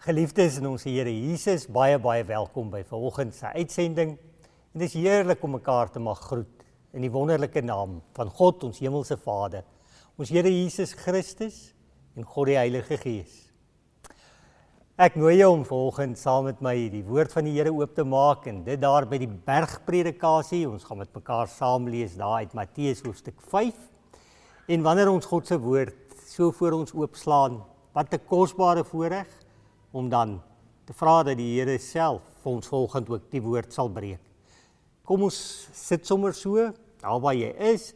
Geliefdes in ons Here Jesus, baie welkom by vanoggend se uitsending. En dit is heerlik om mekaar te mag groet in die wonderlike naam van God, ons hemelse Vader, ons Here Jesus Christus en God die Heilige Gees. Ek nooi jou om vanoggend saam met my die woord van die Here oop te maak en dit daar by die bergpredikasie. Ons gaan met mekaar saam lees daar uit Matteus hoofstuk 5. En wanneer ons God se woord so voor ons oopslaan, wat 'n kosbare voorreg om dan te vra dat die Here self vir ons volgend ook die woord sal breek. Kom ons sit sommer so, daar waar jy is,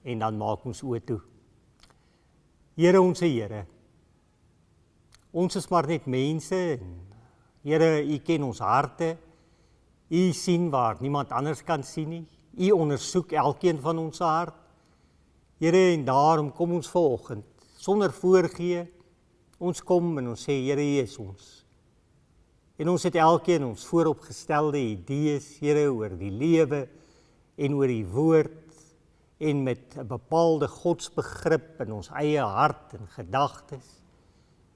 en dan maak ons oë toe. Here, onse Here, ons is maar net mense, en Here, U ken ons harte, U sien waar niemand anders kan sien nie, U ondersoek elkeen van ons hart. Here, en daarom kom ons vanoggend, sonder voorgee, ons kom en ons sê, Here, U is ons. En ons het elkeen ons vooropgestelde idees, Here, oor die lewe en oor die woord, en met 'n bepaalde godsbegrip in ons eie hart en gedagtes.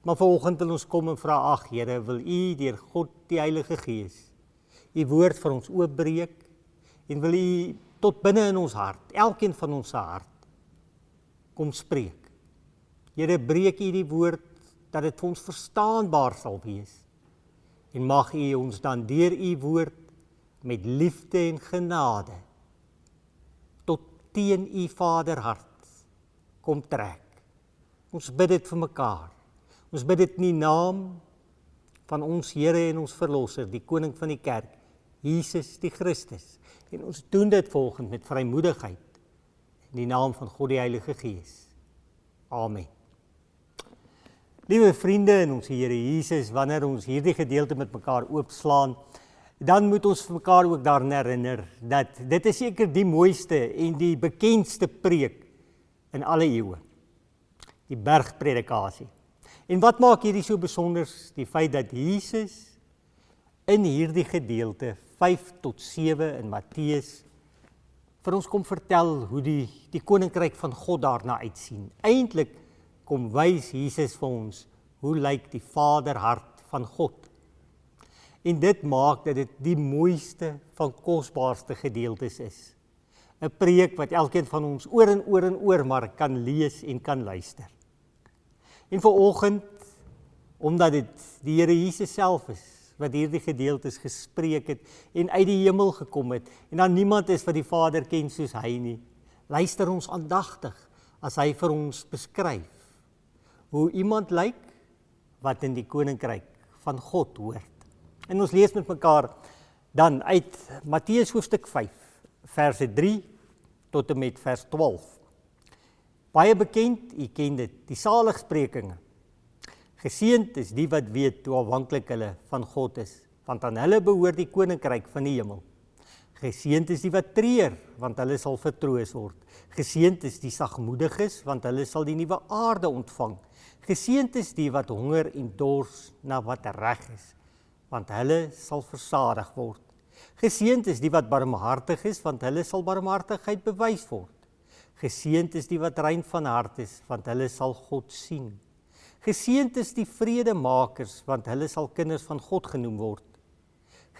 Maar vanoggend wil ons kom en vra, ag Here, wil U deur God die Heilige Gees U woord vir ons oopbreek, en wil U tot binne in ons hart, elkeen van ons hart, kom spreek. Here, breek U die woord, dat dit vir ons verstaanbaar sal wees. En mag U ons dan deur U woord met liefde en genade tot teen U Vaderhart kom trek. Ons bid dit vir mekaar. Ons bid dit in die naam van ons Here en ons Verlosser, die Koning van die Kerk, Jesus die Christus. En ons doen dit volgens met vrymoedigheid in die naam van God die Heilige Gees. Amen. Liewe vriende in ons Here Jesus, wanneer ons hierdie gedeelte met mekaar oopslaan, dan moet ons vir mekaar ook daaraan herinner, dat dit is seker die mooiste en die bekendste preek in alle eeue, die bergpredikasie. En wat maak hierdie so besonder? Die feit dat Jesus in hierdie gedeelte 5 tot 7 in Matteus vir ons kom vertel hoe die koninkryk van God daarna uitsien. Eintlik kom wys Jesus vir ons, hoe lyk die Vaderhart van God. En dit maak dat dit die mooiste van kosbaarste gedeeltes is. 'n Preek wat elkeen van ons oor en oor maar kan lees en kan luister. En vanoggend, omdat dit die Here Jesus self is, wat hierdie gedeeltes gespreek het, en uit die hemel gekom het, en dan niemand is wat die Vader ken soos hy nie, luister ons aandagtig, as hy vir ons beskryf, hoe iemand lyk wat in die koninkryk van God hoort. En ons lees met mekaar dan uit Matteus hoofstuk 5, verse 3 tot en met vers 12. Baie bekend, u ken dit, die saligsprekinge. Geseënd is die wat weet hoe afhanklik hulle van God is, want aan hulle behoort die koninkryk van die hemel. Geseënd is die wat treur, want hulle sal vertroos word. Geseënd is die sagmoediges, want hulle sal die nuwe aarde ontvang. Geseënd is die wat honger en dors na wat reg is, want hulle sal versadig word. Geseënd is die wat barmhartig is, want hulle sal barmhartigheid bewys word. Geseënd is die wat rein van hart is, want hulle sal God sien. Geseënd is die vredemakers, want hulle sal kinders van God genoem word.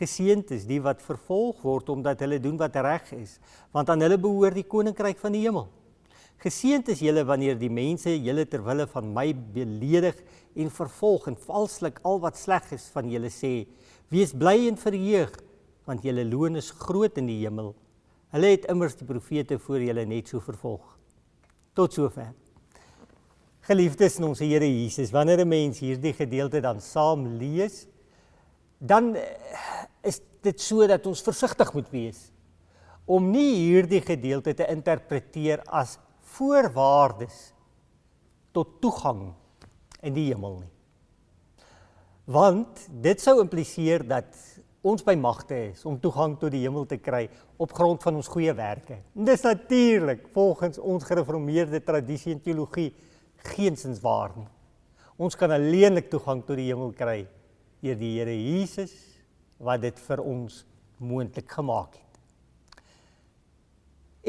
Geseënd is die wat vervolg word, omdat hulle doen wat reg is, want aan hulle behoort die koninkryk van die hemel. Geseënd is julle wanneer die mense julle ter wille van my beledig en vervolg en valslik al wat sleg is van julle sê. Wees bly en verheug, want julle loon is groot in die hemel. Hulle het immers die profete voor julle net so vervolg. Tot sover. Geliefdes in ons Here Jesus, wanneer 'n mens hierdie gedeelte dan saam lees, dan is dit so dat ons versigtig moet wees om nie hierdie gedeelte te interpreteer as voorwaardes tot toegang in die hemel nie. Want dit sou impliseer dat ons by magte is om toegang tot die hemel te kry op grond van ons goeie werke. En dis natuurlik volgens ons gereformeerde tradisie en teologie geensins waar nie. Ons kan alleenlik toegang tot die hemel kry deur die Here Jesus wat dit vir ons moontlik gemaak het.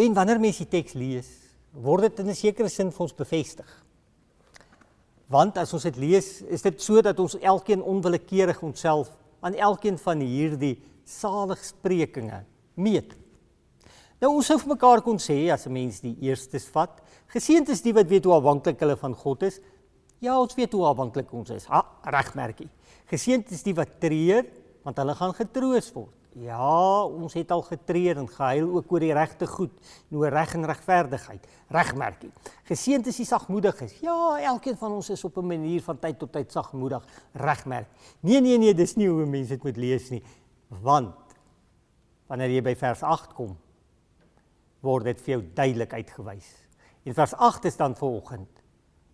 En wanneer mens die teks lees, word dit in 'n sekere sin vir ons bevestig. Want as ons dit lees, is dit so dat ons elkeen onwillekeurig onsself aan elkeen van hierdie saligsprekinge meet. Nou ons sou vir mekaar kon sê, as 'n mens die eerstes vat, geseënd is die wat weet hoe afhanklik hulle van God is. Ja, ons weet hoe afhanklik ons is. Regmerkie. Geseënd is die wat treur, want hulle gaan getroos word. Ja, ons het al getreur en gehuil ook oor die regte goed, en oor reg en regverdigheid. Regmerkie. Geseënd is die sagmoediges. Ja, elkeen van ons is op 'n manier van tyd tot tyd sagmoedig. Regmerk. Nee, dis nie hoe 'n mens dit moet lees nie. Want wanneer jy by vers 8 kom, word dit vir jou duidelik uitgewys. En vers 8 is dan vanoggend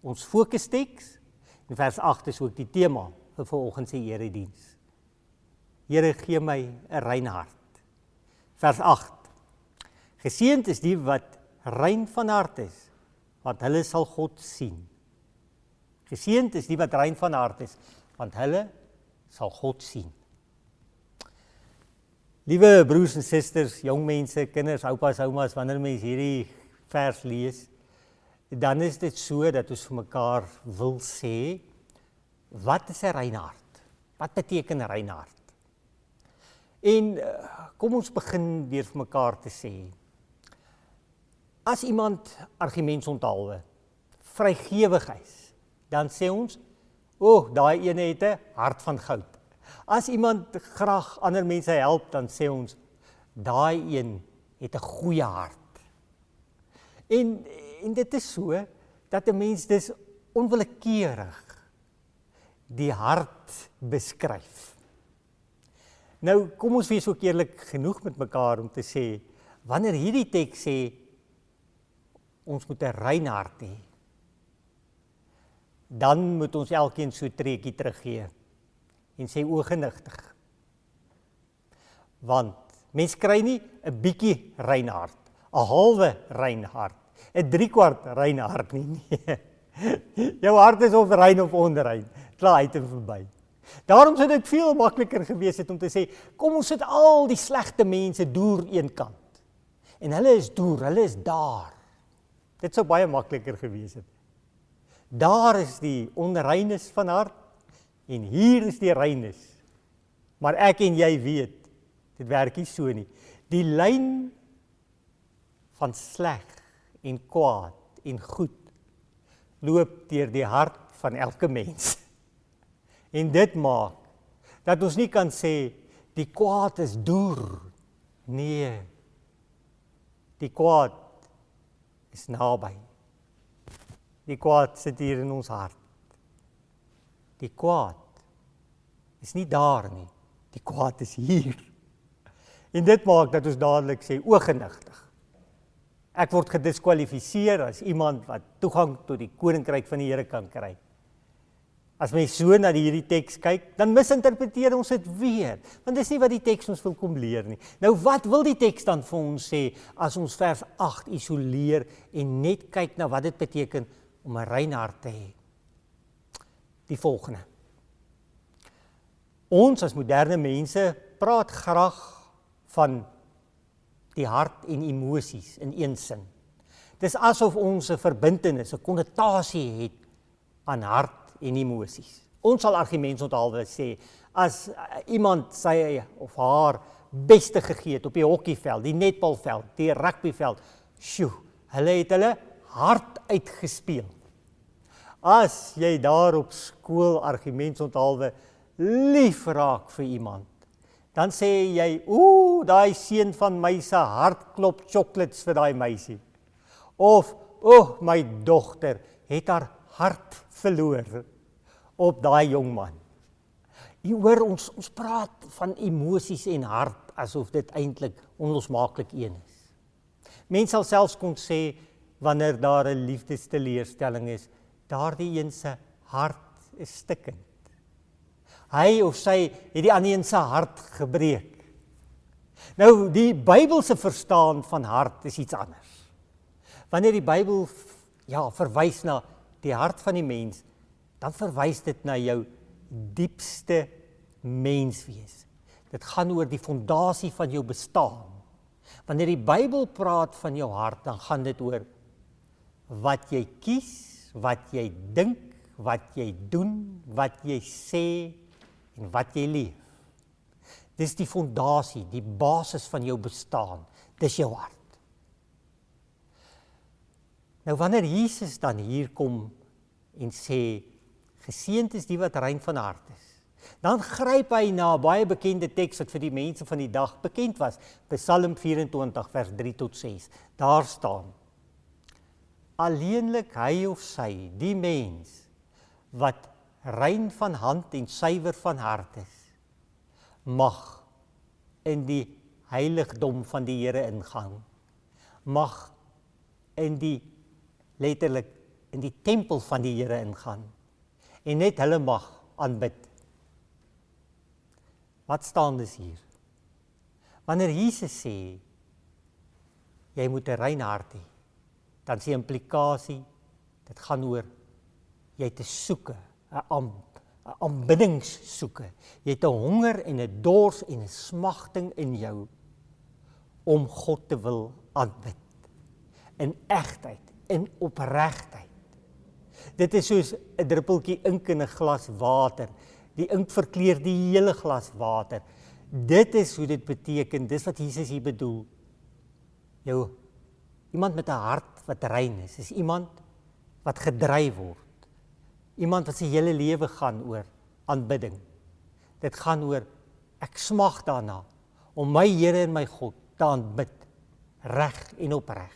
ons fokusteks, en vers 8 is ook die tema vir vanoggend se erediens. Here, gee my 'n rein hart. Vers 8. Geseënd is die wat rein van hart is, want hulle sal God sien. Geseënd is die wat rein van hart is, want hulle sal God sien. Liewe broers en susters, jong mense, kinders, oupas, oumas, wanneer mens hierdie vers lees, dan is dit so dat ons vir mekaar wil sê, wat is 'n rein hart? Wat beteken 'n rein hart? En kom ons begin deur vir mekaar te sê, as iemand argumentsonthaalwe, vrygewig is, dan sê ons, daai ene het 'n hart van goud. As iemand graag ander mense help, dan sê ons, daai een het 'n goeie hart. En dit is so, dat 'n mens dis onwillekeurig die hart beskryf. Nou, kom ons wees ook eerlik genoeg met mekaar om te sê, wanneer hierdie teks sê, ons moet 'n rein hart hê, dan moet ons elkeen so 'n treetjie teruggee en sê ogenigtig. Want mens kry nie 'n bietjie rein hart, 'n halwe rein hart, 'n 3/4 rein hart nie. Jou hart is of rein of onrein, klaar uit en verby. Daarom sou dit veel makliker gewees het om te sê, kom ons sit al die slegte mense deur een kant. En hulle is deur, hulle is daar. Dit sou baie makliker gewees het. Daar is die onreines van hart, en hier is die reines. Maar ek en jy weet, dit werk nie so nie. Die lyn van sleg en kwaad en goed loop deur die hart van elke mens. En dit maak dat ons nie kan sê, die kwaad is deur. Nee, die kwaad is naby. Die kwaad sit hier in ons hart. Die kwaad is nie daar nie, die kwaad is hier. En dit maak dat ons dadelik sê, ogenigtig. Ek word gediskwalifiseer as iemand wat toegang tot die koninkryk van die Here kan kry. As mens so na hierdie teks kyk, dan misinterpreteer ons dit weer, want dis nie wat die teks ons wil kom leer nie. Nou wat wil die teks dan vir ons sê, as ons vers 8 isoleer en net kyk na wat dit beteken om 'n rein hart te hê? Die volgende. Ons as moderne mense praat graag van die hart en emosies in een sin. Dis asof ons 'n verbintenis, 'n konnotasie het aan hart en emosies. Ons sal argumentsonthaalwe sê, as iemand sy of haar beste gegee het op die hokkieveld, die netbalveld, die rugbyveld, hulle het hulle hart uitgespeel. As jy daar op skool argumentsonthaalwe lief raak vir iemand, dan sê jy, daai seun van my se hart klop chocolates vir daai meisie. Of, my dogter het haar hart verloor op daai jong man. Jy hoor, ons praat van emosies en hart, asof dit eintlik onlosmaaklik een is. Mens sal selfs kon sê, wanneer daar 'n liefdesteleurstelling is, daardie een se hart is stikkend. Hy of sy het die ander een se hart gebreek. Nou, die Bybelse verstaan van hart is iets anders. Wanneer die Bybel verwys na die hart van die mens, dan verwys dit na jou diepste menswees. Dit gaan oor die fondasie van jou bestaan. Wanneer die Bybel praat van jou hart, dan gaan dit oor wat jy kies, wat jy dink, wat jy doen, wat jy sê en wat jy leef. Dis die fondasie, die basis van jou bestaan. Dis jou hart. Nou wanneer Jesus dan hier kom en sê, geseënd is die wat rein van hart is, dan gryp hy na 'n baie bekende teks wat vir die mense van die dag bekend was, Psalm 24 vers 3 tot 6. Daar staan: alleenlik hy of sy, die mens wat rein van hand en suiwer van hart is, mag in die heiligdom van die Here ingaan, mag in die letterlik in die tempel van die Here ingaan en net hulle mag aanbid. Wat staan dus hier? Wanneer Jesus sê, jy moet 'n rein hart hê, dan is die implikasie, dit gaan oor, jy het 'n soeke, 'n aanbiddingssoeke. Jy het 'n honger en 'n dors en 'n smagting in jou om God te wil aanbid. In egtheid, in opregtheid. Dit is soos 'n druppeltjie ink in 'n glas water. Die ink verkleur die hele glas water. Dit is hoe dit beteken, dis wat Jesus hier bedoel. Iemand met 'n hart wat rein is iemand wat gedryf word. Iemand wat sy hele lewe gaan oor aanbidding. Dit gaan oor, ek smag daarna om my Here en my God te aanbid, reg en opreg.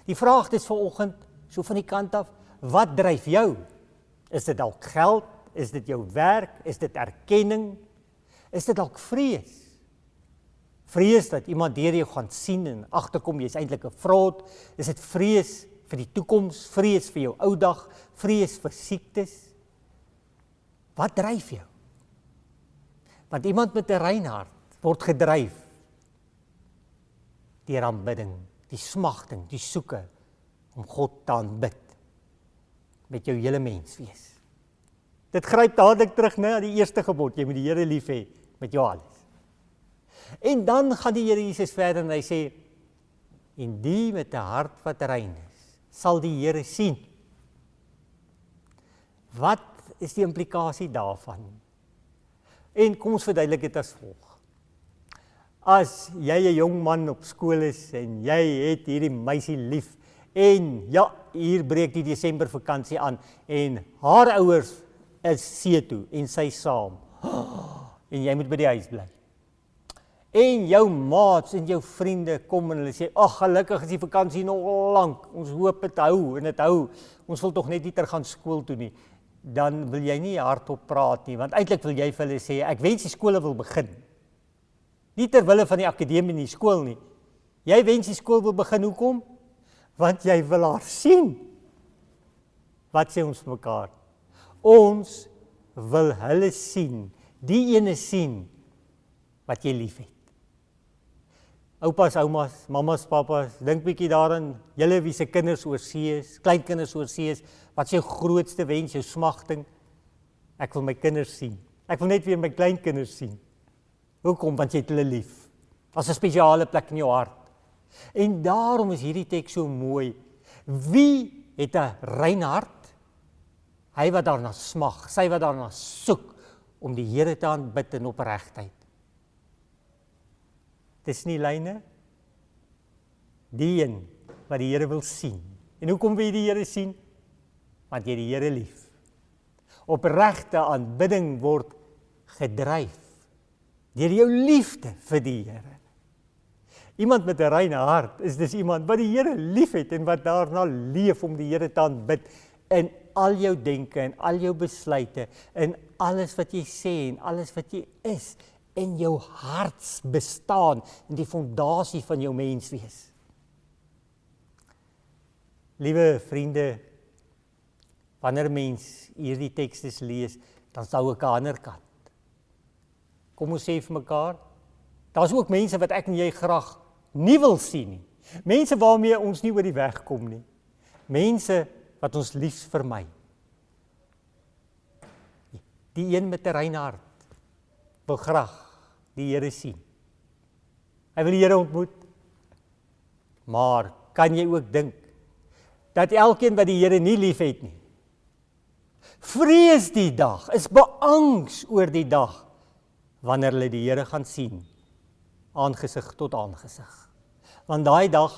Die vraag is vanoggend, so van die kant af, wat dryf jou? Is dit dalk geld? Is dit jou werk? Is dit erkenning? Is dit dalk vrees? Vrees dat iemand deur jou gaan sien en agterkom jy's eintlik 'n fraud? Is dit vrees vir die toekoms? Vrees vir jou ou dag? Vrees vir siektes? Wat dryf jou? Want iemand met 'n rein hart word gedryf deur aanbidding, die smagting, die soeke om God te aanbid met jou hele mens wees. Dit gryp dadelik terug na die eerste gebod, jy moet die Here lief hê met jou alles. En dan gaan die Here Jesus verder en hy sê, en die met 'n hart wat rein is, sal die Here sien. Wat is die implikasie daarvan? En kom ons verduidelik dit as volg. As jy 'n jong man op skool is en jy het hierdie meisie lief en ja, hier breek die Desember vakansie aan en haar ouers is see toe en sy saam. En jy moet by die huis bly. En jou maats en jou vriende kom en hulle sê, ag gelukkig is die vakansie nog lank, ons hoop dit hou en dit hou, ons wil tog net nie terug gaan skool toe nie. Dan wil jy nie hardop praat nie, want eintlik wil jy vir hulle sê, ek wens die skole wil begin. Nie ter wille van die akademie en die skool nie. Jy wens die skool wil begin, hoekom? Want jy wil haar sien. Wat sê ons mekaar? Ons wil hulle sien, die ene sien wat jy lief het. Oupas, oumas, mamas, papas, dink bietjie daaraan, julle wie se kinders oorsee is, kleinkinders oorsee is, wat is jou grootste wens, jou smagting? Ek wil my kinders sien. Ek wil net weer my kleinkinders sien. Hoekom? Want jy het hulle lief. As 'n spesiale plek in jou hart. En daarom is hierdie teks so mooi. Wie het 'n rein hart? Hy wat daarna smag, sy wat daarna soek om die Here te aanbid in opregtheid. Dis nie lyne, die een wat die Here wil sien. En hoekom wil jy die Here sien? Want jy die Here lief. Opregte aanbidding word gedryf deur jou liefde vir die Here. Iemand met 'n reine hart is dis iemand wat die Here lief het en wat daarna leef om die Here te aanbid in al jou denke en al jou besluite, in alles wat jy sê en alles wat jy is, in jou harts bestaan, in die fondasie van jou menswees. Liewe vriende, wanneer mens hierdie tekstes lees, dan sou ek 'n ander kant. Kom ons sê vir mekaar, daar's ook mense wat ek en jy graag nie wil sien nie. Mense waarmee ons nie oor die weg kom nie. Mense wat ons liefs vermy. Die een met 'n rein hart wil graag die Here sien. Hy wil die Here ontmoet. Maar kan jy ook dink dat elkeen wat die Here nie lief het nie, vrees die dag, is beangs oor die dag, wanneer hulle die Here gaan sien, aangesig tot aangesig. Want daai dag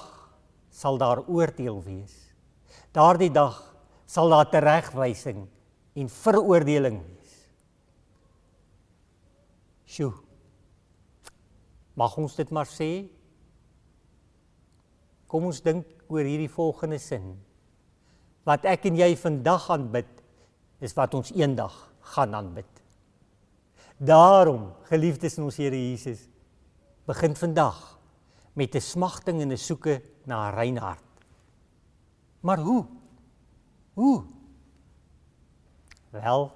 sal daar oordeel wees. Daardie dag sal daar teregwysing en veroordeling wees. Sjoe, mag ons dit maar sê? Kom ons dink oor hierdie volgende sin. Wat ek en jy vandag aanbid, is wat ons eendag gaan aanbid. Daarom, geliefdes in ons Here Jesus, begin vandag met 'n smagting en 'n soeke na 'n rein hart. Maar hoe? Hoe? Wel,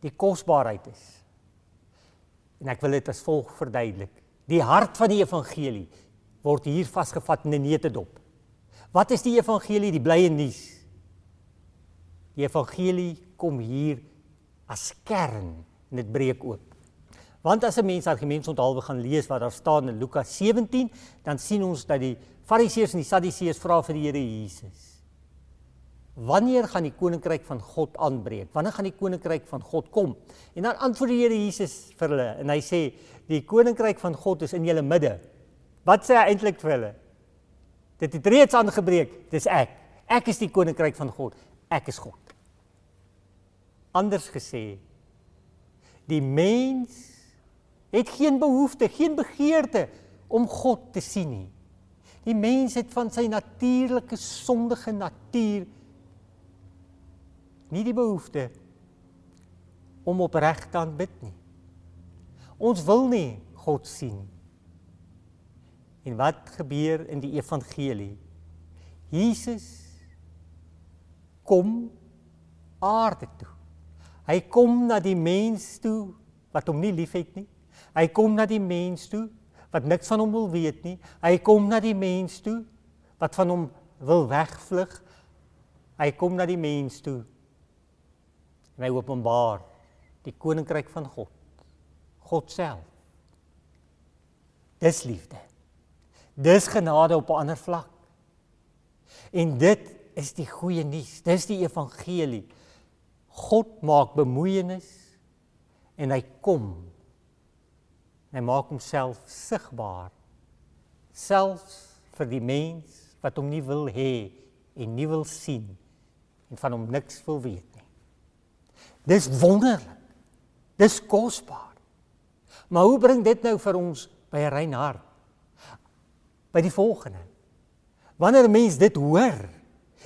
die kosbaarheid is. En ek wil dit as volg verduidelik. Die hart van die evangelie word hier vasgevat in 'n neutedop. Wat is die evangelie? Die blye nuus. Die evangelie kom hier as kern en dit breek oop. Want as 'n mens argumentsonthaalwe gaan lees wat daar staan in Lukas 17, dan sien ons dat die Fariseërs en die Sadduseërs vra vir die Here Jesus: wanneer gaan die koninkryk van God aanbreek? Wanneer gaan die koninkryk van God kom? En dan antwoord die Here Jesus vir hulle en hy sê, die koninkryk van God is in julle midde. Wat sê hy eintlik vir hulle? Dit het reeds aangebreek, dis ek. Ek is die koninkryk van God. Ek is God. Anders gesê, die mens het geen behoefte, geen begeerte om God te sien nie. Die mens het van sy natuurlike sondige natuur nie die behoefte om opreg te aanbid nie. Ons wil nie God sien. En wat gebeur in die evangelie? Jesus kom aarde toe. Hy kom na die mens toe wat hom nie liefhet nie. Hy kom na die mens toe wat niks van hom wil weet nie. Hy kom na die mens toe wat van hom wil wegvlug. Hy kom na die mens toe en hy openbaar die koninkryk van God. God self. Dis liefde. Dis genade op 'n ander vlak. En dit is die goeie nuus. Dis die evangelie. God maak bemoeienis en hy kom. Hy maak homself sigbaar. Selfs vir die mens wat hom nie wil hê en nie wil sien en van hom niks wil weet nie. Dis wonderlik. Dis kosbaar. Maar hoe bring dit nou vir ons by 'n rein hart? By die volgende. Wanneer 'n mens dit hoor,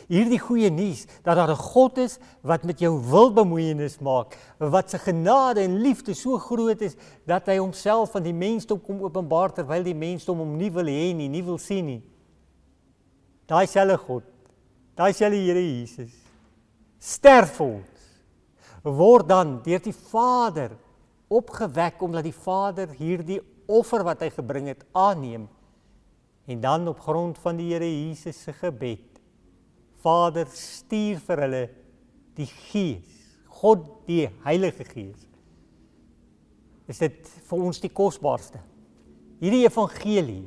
hierdie goeie nuus, dat daar 'n God is wat met jou wil bemoeienis maak, wat sy genade en liefde so groot is, dat hy homself aan die mensdom kom openbaar, terwyl die mensdom hom nie wil hê nie, nie wil sien nie. Daai selfe God, daai selfe Here Jesus, sterf vir ons, word dan deur die Vader opgewek, omdat die Vader hierdie offer wat hy gebring het, aanneem, en dan op grond van die Here Jesus se gebed, Vader stuur vir hulle die Gees, God die Heilige Gees. Is dit vir ons die kosbaarste? Hierdie evangelie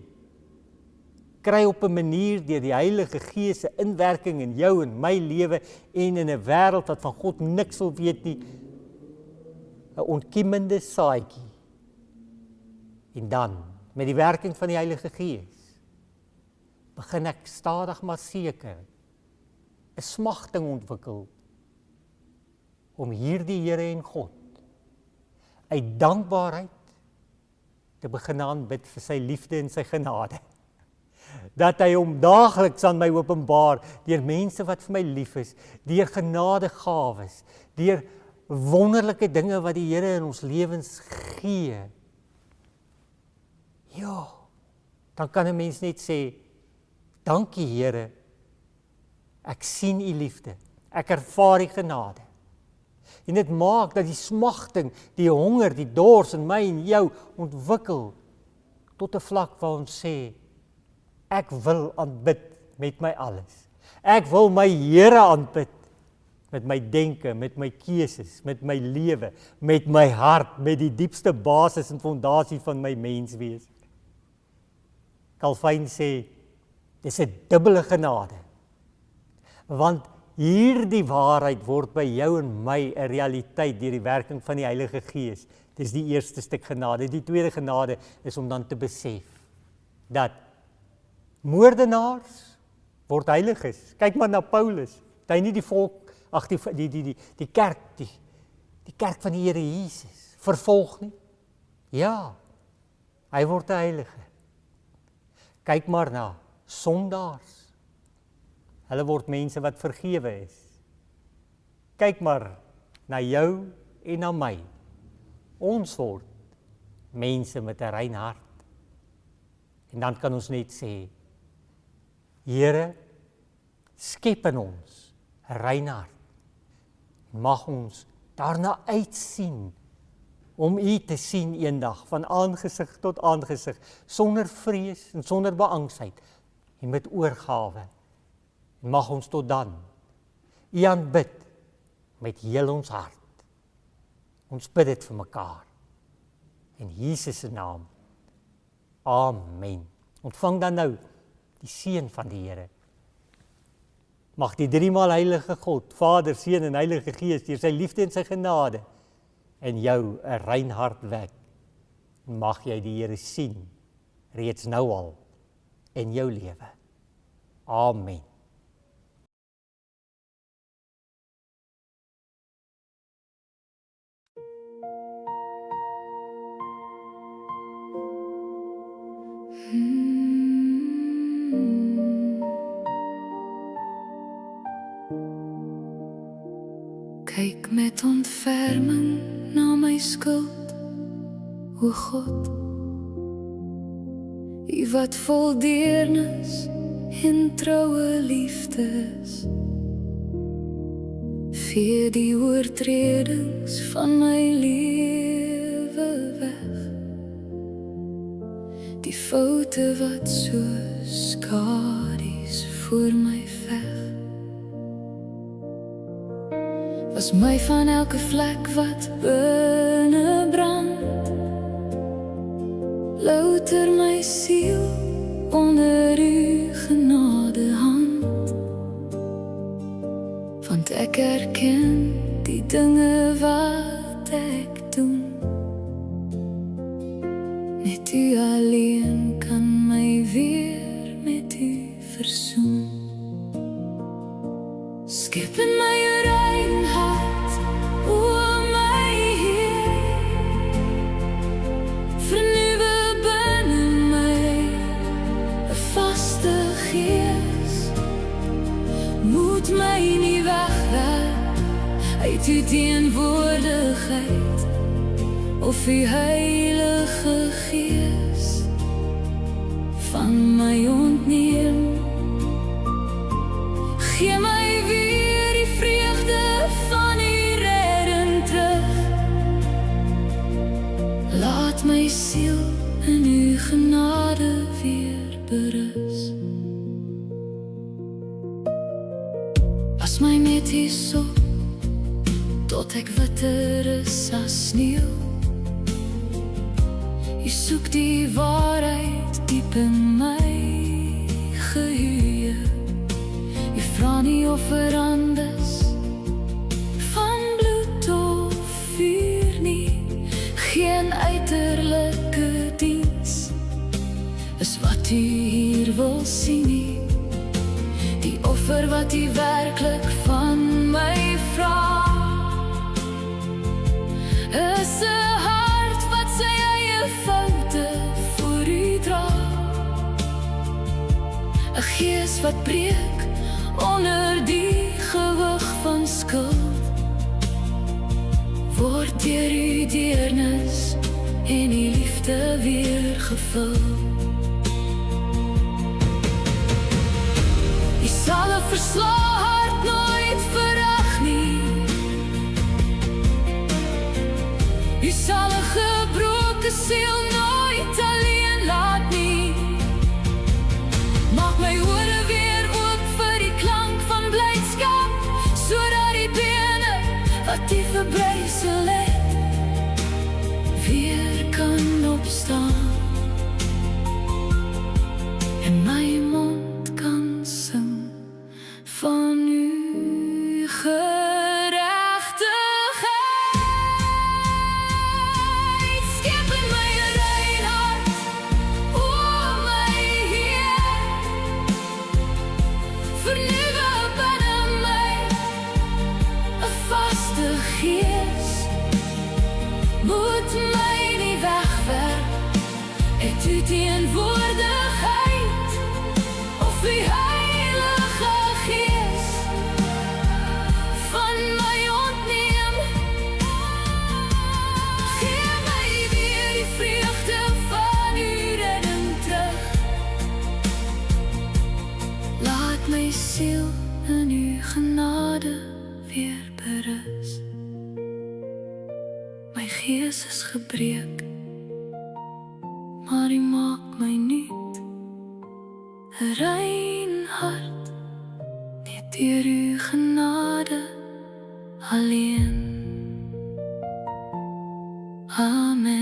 kry op 'n manier deur die Heilige Gees se inwerking in jou en my lewe en in 'n wêreld wat van God niks wil weet nie, 'n ontkiemende saadjie. En dan, met die werking van die Heilige Gees, begin ek stadig maar seker 'n smagting ontwikkel om hierdie Here en God uit dankbaarheid te begin aanbid vir sy liefde en sy genade. Dat hy hom daagliks aan my openbaar deur mense wat vir my lief is, deur genadegawes, deur wonderlike dinge wat die Here in ons lewens gee. Ja, dan kan 'n mens net sê, dankie Here, ek sien u liefde, ek ervaar die genade. En dit maak dat die smagting, die honger, die dors in my en jou ontwikkel tot 'n vlak waar ons sê, ek wil aanbid met my alles. Ek wil my Here aanbid met my denke, met my keuses, met my lewe, met my hart, met die diepste basis en fondasie van my menswees. Calvin sê, dis 'n dubbele genade. Want Hierdie waarheid word by jou en my 'n realiteit deur die werking van die Heilige Gees. Dis die eerste stuk genade. Die tweede genade is om dan te besef dat moordenaars word heiliges. Kyk maar na Paulus. Het hy nie die volk, die kerk, die kerk van die Here Jesus vervolg nie? Ja, hy word 'n heilige. Kyk maar na sondaars. Hulle word mense wat vergewe is. Kyk maar na jou en na my. Ons word mense met 'n rein hart. En dan kan ons net sê, Here, skep in ons 'n rein hart. Mag ons daarna uitsien om U te sien eendag van aangesig tot aangesig, sonder vrees en sonder beangsheid en met oorgawe. En mag ons tot dan U aanbid met heel ons hart. Ons bid dit vir mekaar. In Jesus se naam. Amen. Ontvang dan nou die seën van die Here. Mag die driemaal heilige God, Vader, Seun en Heilige Gees, deur sy liefde en sy genade in jou 'n rein hart wek. Mag jy die Here sien, reeds nou al, in jou lewe. Amen. Kyk met ontferming na my skuld, o God, U wat vol deernis en troue liefde is. Vee die oortredings van my lewe weg, die foute wat so skadu's voor my veg. Was my van elke vlek wat binne brand, louter my siel onder U genade hand. Want ek erken die dinge wat ek doen, net U alleen kan my weer met U versoen. Skep in my 'n rein hart, o my Heer, vernuwe binne my 'n vaste gees. Moet my nie wegwerp uit U teenwoordigheid of U Heilige Gees van my ontneem. Gee my weer die vreugde van U redding terug. Laat my siel in U genade weer berus. Was my met hierop, tot ek witter is as sneeu. U soek die waarheid diep in my geheue. U vra nie offer anders van bloed of vuur nie. Geen uiterlike diens is wat U hier wil sien nie. Die offer wat U werklik van my vra, is 'n hart wat sy eie foute voor U dra. 'n Gees wat breek onder die gewig van skuld, word deur U deernis en U liefde weer gevul. U sal 'n verslae hart nooit verag nie. U sal 'n gebroke siel nooit alleen laat nie. Maak my ore weer oop vir die klank van blydskap, sodat die bene wat U verbrysel het, weer kan opstaan. En my mond kan sing van U vaste gees moet my nie wegwerp uit u teenwoordigheid of die Heilige Gees van my ontneem. Gee my weer die vreugde van u redding terug. Laat my siel in u genade weer berus. My gees is gebreek, maar u maak my nuut. 'n rein hart, net deur u genade alleen. Amen.